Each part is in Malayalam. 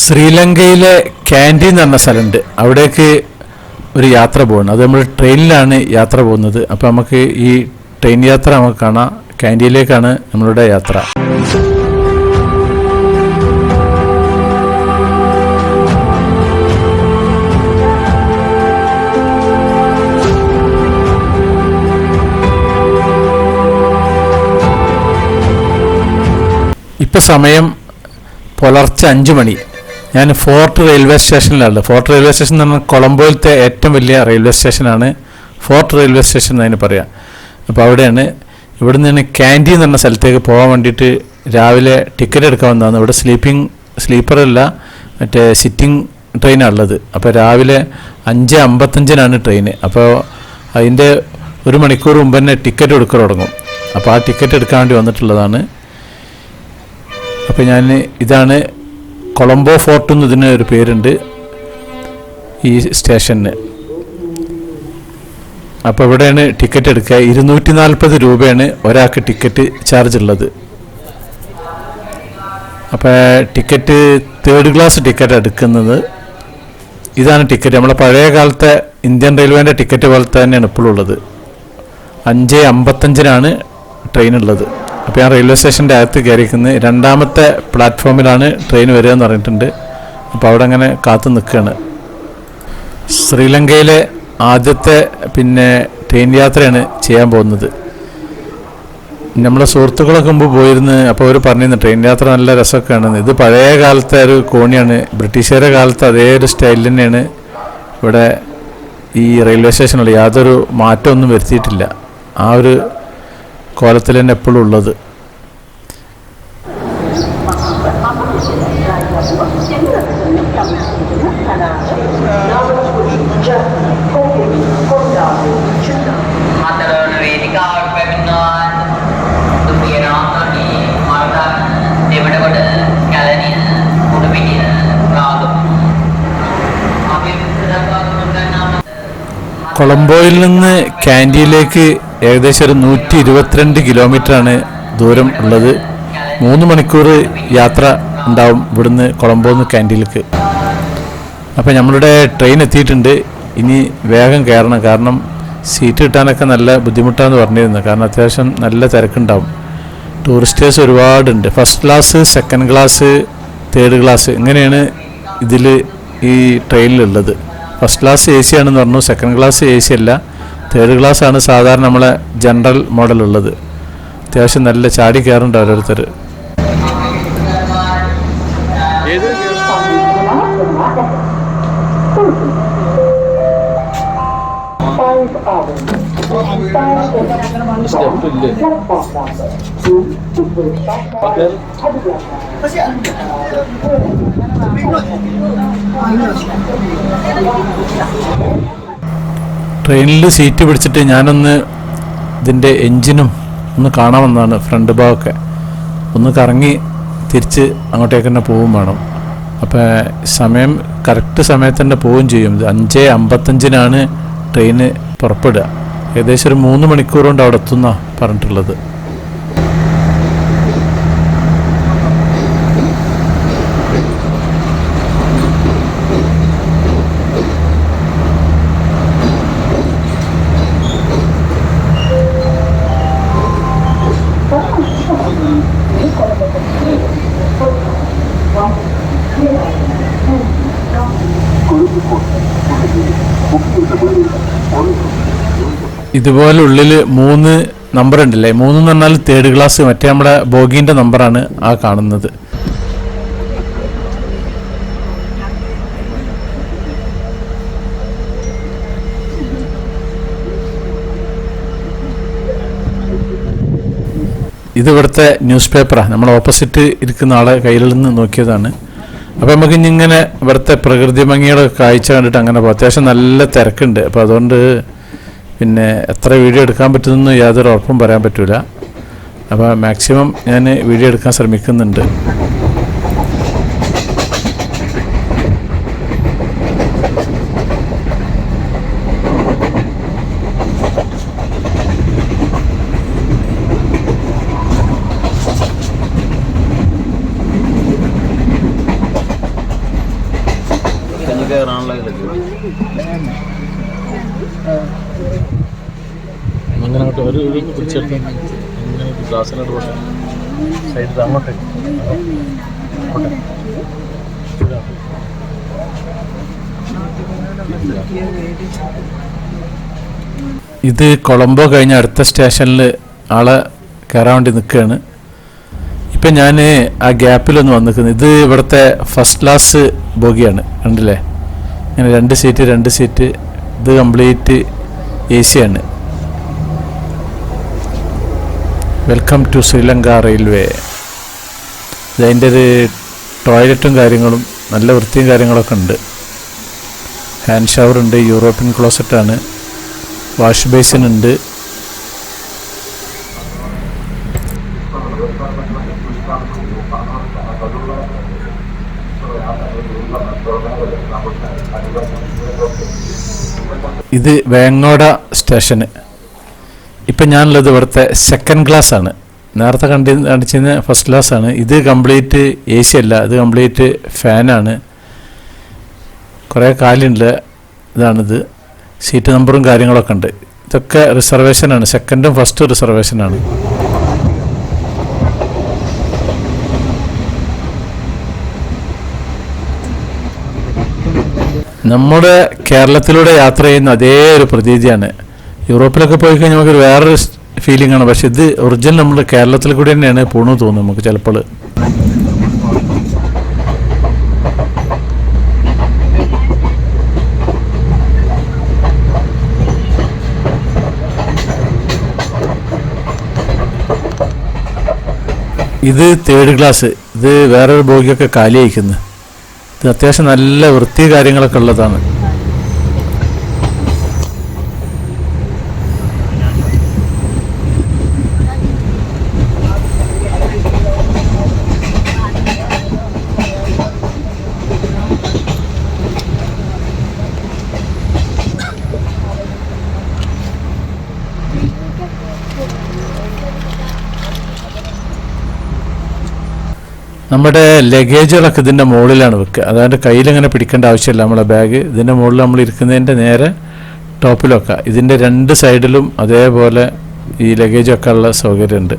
ശ്രീലങ്കയിലെ കാൻഡി എന്ന് പറഞ്ഞ സ്ഥലമുണ്ട്. അവിടേക്ക് ഒരു യാത്ര പോകണം. അത് നമ്മൾ ട്രെയിനിലാണ് യാത്ര പോകുന്നത്. അപ്പോൾ നമുക്ക് ഈ ട്രെയിൻ യാത്ര നമുക്ക് കാണാം. കാൻഡിയിലേക്കാണ് നമ്മളുടെ യാത്ര. ഇപ്പോൾ സമയം പുലർച്ചെ 5 മണി. ഞാൻ ഫോർട്ട് റെയിൽവേ സ്റ്റേഷനിലാണ്. ഫോർട്ട് റെയിൽവേ സ്റ്റേഷൻ എന്ന് പറഞ്ഞാൽ കൊളംബോയിലത്തെ ഏറ്റവും വലിയ റെയിൽവേ സ്റ്റേഷനാണ് ഫോർട്ട് റെയിൽവേ സ്റ്റേഷൻ എന്നതിന് പറയാം. അപ്പോൾ അവിടെയാണ്. ഇവിടെ നിന്ന് കാൻഡി എന്ന് പറഞ്ഞ സ്ഥലത്തേക്ക് പോകാൻ വേണ്ടിയിട്ട് രാവിലെ ടിക്കറ്റ് എടുക്കാൻ വന്നതാണ്. ഇവിടെ സ്ലീപ്പറല്ല, മറ്റേ സിറ്റിംഗ് ട്രെയിനാണ് ഉള്ളത്. അപ്പോൾ രാവിലെ 5:55 ട്രെയിന്. അപ്പോൾ അതിൻ്റെ 1 മണിക്കൂർ മുമ്പ് തന്നെ ടിക്കറ്റ് എടുക്കാൻ തുടങ്ങും. അപ്പോൾ ആ ടിക്കറ്റ് എടുക്കാൻ വേണ്ടി വന്നിട്ടുള്ളതാണ്. അപ്പോൾ ഇതാണ് കൊളംബോ ഫോർട്ട് എന്ന് ഇതിന് ഒരു പേരുണ്ട് ഈ സ്റ്റേഷന്. അപ്പോൾ ഇവിടെയാണ് ടിക്കറ്റ് എടുക്കുക. 240 രൂപയാണ് ഒരാൾക്ക് ടിക്കറ്റ് ചാർജ് ഉള്ളത്. അപ്പോൾ ടിക്കറ്റ് 3rd ക്ലാസ് ടിക്കറ്റ് എടുക്കുന്നത്. ഇതാണ് ടിക്കറ്റ്. നമ്മളെ പഴയ കാലത്തെ ഇന്ത്യൻ റെയിൽവേൻ്റെ ടിക്കറ്റ് പോലത്തെ തന്നെയാണ് ഇപ്പോഴും ഉള്ളത്. 5:55 ട്രെയിൻ ഉള്ളത്. അപ്പോൾ ഞാൻ റെയിൽവേ സ്റ്റേഷൻ്റെ അകത്ത് കയറിയിരിക്കുന്നത്. 2ാമത്തെ പ്ലാറ്റ്ഫോമിലാണ് ട്രെയിൻ വരിക എന്ന് പറഞ്ഞിട്ടുണ്ട്. അപ്പോൾ അവിടെ അങ്ങനെ കാത്തു നിൽക്കുകയാണ്. ശ്രീലങ്കയിലെ ആദ്യത്തെ ട്രെയിൻ യാത്രയാണ് ചെയ്യാൻ പോകുന്നത്. നമ്മളെ സുഹൃത്തുക്കളൊക്കെ മുമ്പ് പോയിരുന്നു. അപ്പോൾ അവർ പറഞ്ഞിരുന്നു ട്രെയിൻ യാത്ര നല്ല രസമൊക്കെയാണെന്ന്. ഇത് പഴയ കാലത്തെ ഒരു കോണിയാണ്. ബ്രിട്ടീഷുകാരുടെ കാലത്ത് അതേ ഒരു സ്റ്റൈൽ തന്നെയാണ് ഇവിടെ ഈ റെയിൽവേ സ്റ്റേഷനുള്ളത്. യാതൊരു മാറ്റമൊന്നും വരുത്തിയിട്ടില്ല. ആ ഒരു കോലത്തിൽ തന്നെ എപ്പോഴും ഉള്ളത്. കൊളംബോയിൽ നിന്ന് കാൻഡിയിലേക്ക് ഏകദേശം ഒരു 122 കിലോമീറ്ററാണ് ദൂരം ഉള്ളത്. 3 മണിക്കൂർ യാത്ര ഉണ്ടാവും ഇവിടുന്ന് കൊളംബോന്ന് കാൻഡിയിലേക്ക്. അപ്പോൾ നമ്മളുടെ ട്രെയിൻ എത്തിയിട്ടുണ്ട്. ഇനി വേഗം കയറണം. കാരണം സീറ്റ് കിട്ടാനൊക്കെ നല്ല ബുദ്ധിമുട്ടാണെന്ന് പറഞ്ഞിരുന്നു. കാരണം അത്യാവശ്യം നല്ല തിരക്കുണ്ടാവും. ടൂറിസ്റ്റേഴ്സ് ഒരുപാടുണ്ട്. 1st class, 2nd class, 3rd class ഇങ്ങനെയാണ് ഇതിൽ ഈ ട്രെയിനിലുള്ളത്. 1st ക്ലാസ് AC ആണെന്ന് പറഞ്ഞു. 2nd ക്ലാസ് AC അല്ല, 3rd ക്ലാസ് ആണ് സാധാരണ നമ്മളെ ജനറൽ മോഡൽ ഉള്ളത്. അത്യാവശ്യം നല്ല ചാടി കയറുന്നുണ്ട് ഓരോരുത്തർ. ട്രെയിനിൽ സീറ്റ് പിടിച്ചിട്ട് ഞാനൊന്ന് ഇതിൻ്റെ എൻജിനും ഒന്ന് കാണാമെന്നാണ്. ഫ്രണ്ട് ഭാഗമൊക്കെ ഒന്ന് കറങ്ങി തിരിച്ച് അങ്ങോട്ടേക്ക് തന്നെ പോവും വേണം. അപ്പോൾ സമയം കറക്റ്റ് സമയത്ത് തന്നെ പോവുകയും ചെയ്യും. 5:55 ട്രെയിന് പുറപ്പെടുക. ഏകദേശം ഒരു 3 മണിക്കൂർ കൊണ്ട് അവിടെ എത്തുന്നാണ് പറഞ്ഞിട്ടുള്ളത്. ഇതുപോലെ ഉള്ളിൽ 3 നമ്പർ ഉണ്ടല്ലേ. 3 എന്ന് പറഞ്ഞാൽ 3rd ക്ലാസ്. മറ്റേ നമ്മുടെ ബോഗീൻ്റെ നമ്പറാണ് ആ കാണുന്നത്. ഇത് ഇവിടുത്തെ ന്യൂസ് പേപ്പറാണ്. നമ്മൾ ഓപ്പോസിറ്റ് ഇരിക്കുന്ന ആളെ കയ്യിൽ നിന്ന് നോക്കിയതാണ്. അപ്പോൾ നമുക്ക് ഇങ്ങനെ ഇവിടുത്തെ പ്രകൃതി ഭംഗിയുടെ കാഴ്ച കണ്ടിട്ട് അങ്ങനെ പോകും. അത്യാവശ്യം നല്ല തിരക്കുണ്ട്. അപ്പോൾ അതുകൊണ്ട് എത്ര വീഡിയോ എടുക്കാൻ പറ്റുമെന്ന് യാതൊരു ഉറപ്പും പറയാൻ പറ്റില്ല. അപ്പോൾ മാക്സിമം ഞാൻ വീഡിയോ എടുക്കാൻ ശ്രമിക്കുന്നുണ്ട്. അങ്ങനോട്ട് ഒരു പിടിച്ചെടുത്ത് ഇങ്ങനെ ഗ്ലാസ്സിനോട് പോട്ടെ സൈഡിൽ അങ്ങോട്ടേക്ക് ഇത് കൊളംബോ കഴിഞ്ഞ അടുത്ത സ്റ്റേഷനിൽ ആളെ കയറാൻ വേണ്ടി നിൽക്കുകയാണ്. ഇപ്പം ഞാൻ ആ ഗ്യാപ്പിലൊന്ന് വന്നിരിക്കുന്നത്. ഇത് ഇവിടുത്തെ ഫസ്റ്റ് ക്ലാസ് ബോഗിയാണ്, കണ്ടില്ലേ? ഇങ്ങനെ 2 സീറ്റ്. ഇത് കംപ്ലീറ്റ് എ സി ആണ്. Welcome to Sri Lanka railway. ഇതിൻ്റെ ഒരു ടോയ്ലറ്റും കാര്യങ്ങളും നല്ല വൃത്തിയും കാര്യങ്ങളൊക്കെ ഉണ്ട്. ഹാൻഡ് ഷവർ ഉണ്ട്, യൂറോപ്യൻ ക്ലോസറ്റാണ്, വാഷ് ബേസിൻ ഉണ്ട്. ഇത് വേങ്ങോട സ്റ്റേഷന്. ഇപ്പം ഞാനുള്ളത് ഇവിടുത്തെ സെക്കൻഡ് ക്ലാസ് ആണ്. നേരത്തെ കാണിച്ചിരുന്ന ഫസ്റ്റ് ക്ലാസ് ആണ്. ഇത് കംപ്ലീറ്റ് എ സി അല്ല, ഇത് കംപ്ലീറ്റ് ഫാനാണ്. കുറേ കാലുണ്ട്. ഇതാണിത്. സീറ്റ് നമ്പറും കാര്യങ്ങളൊക്കെ ഉണ്ട്. ഇതൊക്കെ റിസർവേഷനാണ്. സെക്കൻഡും ഫസ്റ്റും റിസർവേഷനാണ്. നമ്മുടെ കേരളത്തിലൂടെ യാത്ര ചെയ്യുന്ന അതേ ഒരു പ്രതീതിയാണ്. യൂറോപ്പിലൊക്കെ പോയി കഴിഞ്ഞാൽ നമുക്കൊരു വേറൊരു ഫീലിംഗ് ആണ്. പക്ഷെ ഇത് ഒറിജിനൽ നമ്മുടെ കേരളത്തിൽ കൂടി തന്നെയാണ് പോണെന്ന് തോന്നുന്നു നമുക്ക് ചിലപ്പോൾ. ഇത് തേർഡ് ക്ലാസ്. ഇത് വേറൊരു ബോഗിയൊക്കെ കാലി അയക്കുന്നത്. ഇത് അത്യാവശ്യം നല്ല വൃത്തി കാര്യങ്ങളൊക്കെ ഉള്ളതാണ്. നമ്മുടെ ലഗേജുകളൊക്കെ ഇതിൻ്റെ മുകളിലാണ് വെക്കുക. അതായത് കയ്യിലിങ്ങനെ പിടിക്കേണ്ട ആവശ്യമില്ല. നമ്മളെ ബാഗ് ഇതിൻ്റെ മുകളിൽ നമ്മൾ ഇരിക്കുന്നതിൻ്റെ നേരെ ടോപ്പിലൊക്കെ. ഇതിൻ്റെ 2 സൈഡിലും അതേപോലെ ഈ ലഗേജൊക്കെ ഉള്ള സൗകര്യമുണ്ട്.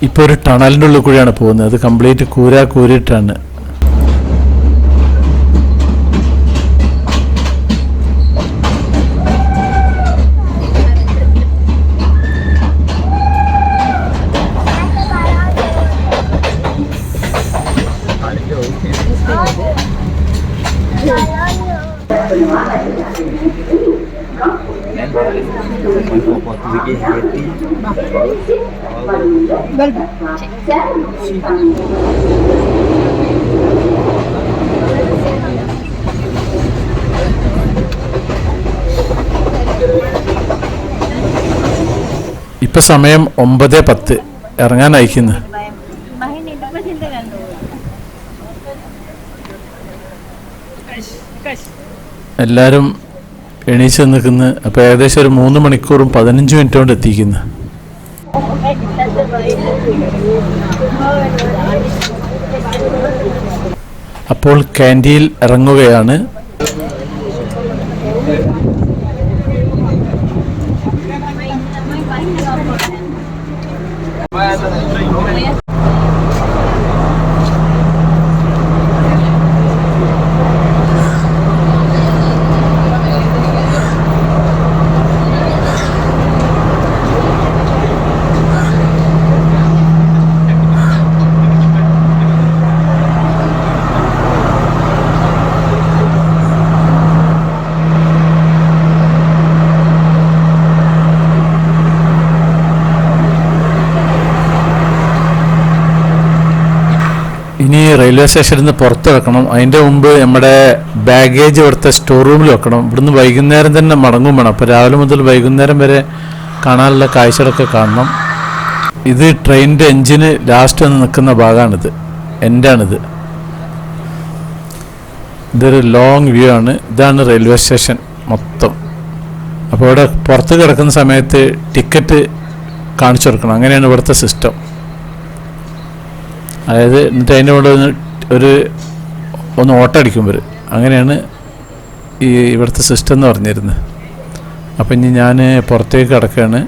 ഇപ്പോൾ ഒരു ടണലിൻ്റെ ഉള്ളിൽ കൂടിയാണ് പോകുന്നത്. അത് കംപ്ലീറ്റ് കൂരിയിട്ടാണ്. ഇപ്പൊ സമയം 9:10. ഇറങ്ങാൻ അയക്കുന്നു. എല്ലാവരും എണീച്ച് നിൽക്കുന്നു. അപ്പോൾ ഏകദേശം ഒരു 3 മണിക്കൂറും 15 മിനിറ്റ് കൊണ്ട് എത്തിക്കുന്നു. അപ്പോൾ ക്യാൻറ്റീനിൽ ഇറങ്ങുകയാണ്. ഇനി റെയിൽവേ സ്റ്റേഷനിൽ നിന്ന് പുറത്ത് വെക്കണം. അതിൻ്റെ മുമ്പ് നമ്മുടെ ബാഗേജ് ഇവിടുത്തെ സ്റ്റോർ റൂമിൽ വെക്കണം. ഇവിടുന്ന് വൈകുന്നേരം തന്നെ മടങ്ങും വേണം. അപ്പോൾ രാവിലെ മുതൽ വൈകുന്നേരം വരെ കാണാനുള്ള കാഴ്ചകളൊക്കെ കാണണം. ഇത് ട്രെയിനിൻ്റെ എൻജിന് ലാസ്റ്റ് വന്ന് നിൽക്കുന്ന ഭാഗമാണിത്. എൻഡാണിത്. ഇതൊരു ലോങ് വ്യൂ ആണ്. ഇതാണ് റെയിൽവേ സ്റ്റേഷൻ മൊത്തം. അപ്പോൾ ഇവിടെ പുറത്ത് കിടക്കുന്ന സമയത്ത് ടിക്കറ്റ് കാണിച്ചു കൊടുക്കണം. അങ്ങനെയാണ് ഇവിടുത്തെ സിസ്റ്റം. അതായത് എന്നിട്ട് അതിൻ്റെ കൂടെ ഒന്ന് ഓട്ടം അടിക്കുമ്പോൾ അങ്ങനെയാണ് ഇവിടുത്തെ സിസ്റ്റം എന്ന് പറഞ്ഞിരുന്നത്. അപ്പം ഇനി ഞാൻ പുറത്തേക്ക് കിടക്കുകയാണ്.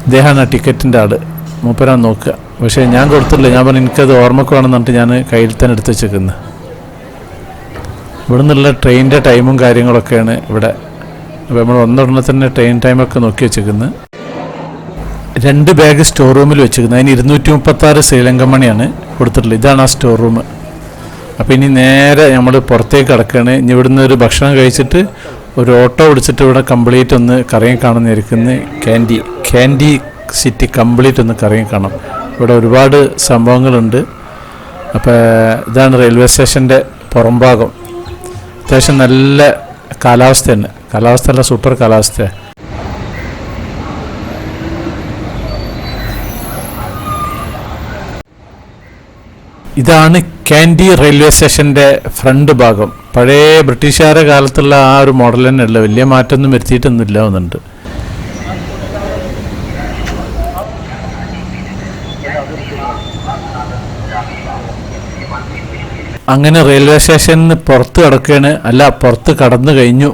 ഇദ്ദേഹമാണ് ടിക്കറ്റിൻ്റെ ആൾ, മൂപ്പരാൻ നോക്കുക. പക്ഷേ ഞാൻ കൊടുത്തില്ല. ഞാൻ പറഞ്ഞു എനിക്കത് ഓർമ്മക്ക് വേണമെന്ന് പറഞ്ഞിട്ട് ഞാൻ കയ്യിൽ തന്നെ എടുത്ത് വെച്ചേക്കുന്നത്. ഇവിടെ നിന്നുള്ള ട്രെയിനിൻ്റെ ടൈമും കാര്യങ്ങളൊക്കെയാണ് ഇവിടെ. അപ്പോൾ നമ്മൾ ഒന്നുടനെ തന്നെ ട്രെയിൻ ടൈമൊക്കെ നോക്കി വെച്ചേക്കുന്നത്. 2 ബാഗ് സ്റ്റോർ റൂമിൽ വെച്ചിരിക്കുന്നത്. അതിന് 236 ശ്രീലങ്കൻ മണിയാണ് കൊടുത്തിട്ടുള്ളത്. ഇതാണ് ആ സ്റ്റോർ റൂം. അപ്പോൾ ഇനി നേരെ നമ്മൾ പുറത്തേക്ക് കിടക്കുകയാണ്. ഇനി ഇവിടുന്ന് ഒരു ഭക്ഷണം കഴിച്ചിട്ട് ഒരു ഓട്ടോ പിടിച്ചിട്ട് ഇവിടെ കംപ്ലീറ്റ് ഒന്ന് കറങ്ങി കാണുന്നിരിക്കുന്നത്. ക്യാൻഡി സിറ്റി കംപ്ലീറ്റ് ഒന്ന് കറങ്ങി കാണാം. ഇവിടെ ഒരുപാട് സംഭവങ്ങളുണ്ട്. അപ്പോൾ ഇതാണ് റെയിൽവേ സ്റ്റേഷൻ്റെ പുറംഭാഗം. അത്യാവശ്യം നല്ല കാലാവസ്ഥയാണ്. കാലാവസ്ഥ നല്ല സൂപ്പർ കാലാവസ്ഥയാണ്. ഇതാണ് കാൻഡി റെയിൽവേ സ്റ്റേഷൻ്റെ ഫ്രണ്ട് ഭാഗം. പഴയ ബ്രിട്ടീഷുകാരുടെ കാലത്തുള്ള ആ ഒരു മോഡൽ തന്നെ ഉള്ള, വലിയ മാറ്റമൊന്നും വരുത്തിയിട്ടൊന്നുമില്ല എന്നുണ്ട്. അങ്ങനെ റെയിൽവേ സ്റ്റേഷനിൽ പുറത്ത് കിടക്കുകയാണ്. അല്ല, പുറത്ത് കടന്നു കഴിഞ്ഞു.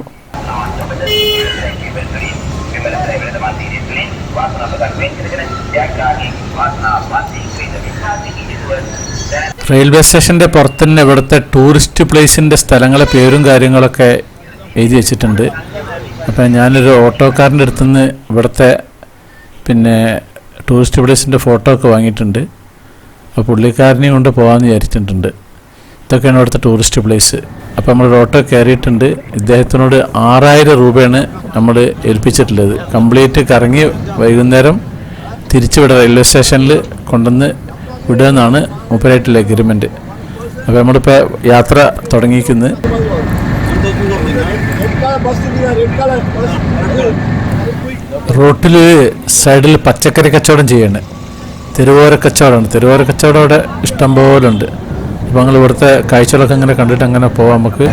റെയിൽവേ സ്റ്റേഷൻ്റെ പുറത്ത് തന്നെ ഇവിടുത്തെ ടൂറിസ്റ്റ് പ്ലേസിൻ്റെ സ്ഥലങ്ങളെ പേരും കാര്യങ്ങളൊക്കെ എഴുതി വെച്ചിട്ടുണ്ട്. അപ്പം ഞാനൊരു ഓട്ടോക്കാരൻ്റെ അടുത്തുനിന്ന് ഇവിടുത്തെ ടൂറിസ്റ്റ് പ്ലേസിൻ്റെ ഫോട്ടോ ഒക്കെ വാങ്ങിയിട്ടുണ്ട്. അപ്പോൾ പുള്ളിക്കാരനെയും കൊണ്ട് പോകാമെന്ന് വിചാരിച്ചിട്ടുണ്ട്. ഇതൊക്കെയാണ് ഇവിടുത്തെ ടൂറിസ്റ്റ് പ്ലേസ്. അപ്പോൾ നമ്മൾ ഓട്ടോ കയറിയിട്ടുണ്ട്. ഇദ്ദേഹത്തിനോട് 6000 രൂപയാണ് നമ്മൾ ഏൽപ്പിച്ചിട്ടുള്ളത്. കംപ്ലീറ്റ് കറങ്ങി വൈകുന്നേരം തിരിച്ചിവിടെ റെയിൽവേ സ്റ്റേഷനിൽ കൊണ്ടുവന്ന് വിടുകയെന്നാണ് മൂപ്പരായിട്ടുള്ള എഗ്രിമെൻറ്റ്. അപ്പോൾ നമ്മളിപ്പോൾ യാത്ര തുടങ്ങിയിരിക്കുന്നത്. റോട്ടിൽ സൈഡിൽ പച്ചക്കറി കച്ചവടം ചെയ്യാണ്. തെരുവോര കച്ചവടമാണ്. തെരുവോര കച്ചവടം അവിടെ ഇഷ്ടം പോലെ ഉണ്ട്. അപ്പോൾ ഞങ്ങൾ ഇവിടുത്തെ കാഴ്ചകളൊക്കെ അങ്ങനെ കണ്ടിട്ട് അങ്ങനെ പോവാം. നമുക്ക്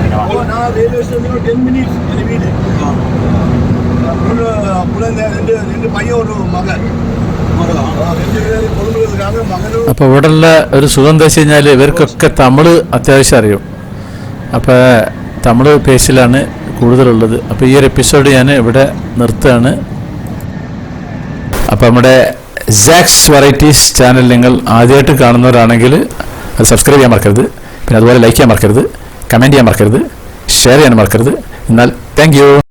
അപ്പോൾ ഇവിടെയുള്ള ഒരു സുഖം എന്താ വെച്ച് കഴിഞ്ഞാൽ ഇവർക്കൊക്കെ തമിഴ് അത്യാവശ്യം അറിയും. അപ്പോൾ തമിഴ് പേസിലാണ് കൂടുതലുള്ളത്. അപ്പോൾ ഈ ഒരു എപ്പിസോഡ് ഞാൻ ഇവിടെ നിർത്തുകയാണ്. അപ്പോൾ നമ്മുടെ സാക്സ് വെറൈറ്റീസ് ചാനൽ നിങ്ങൾ ആദ്യമായിട്ട് കാണുന്നവരാണെങ്കിൽ അത് സബ്സ്ക്രൈബ് ചെയ്യാൻ മറക്കരുത്. പിന്നെ അതുപോലെ ലൈക്ക് ചെയ്യാൻ മറക്കരുത്, കമൻറ്റ് ചെയ്യാൻ മറക്കരുത്, ഷെയർ ചെയ്യാൻ മറക്കരുത്. എന്നാൽ താങ്ക് യു.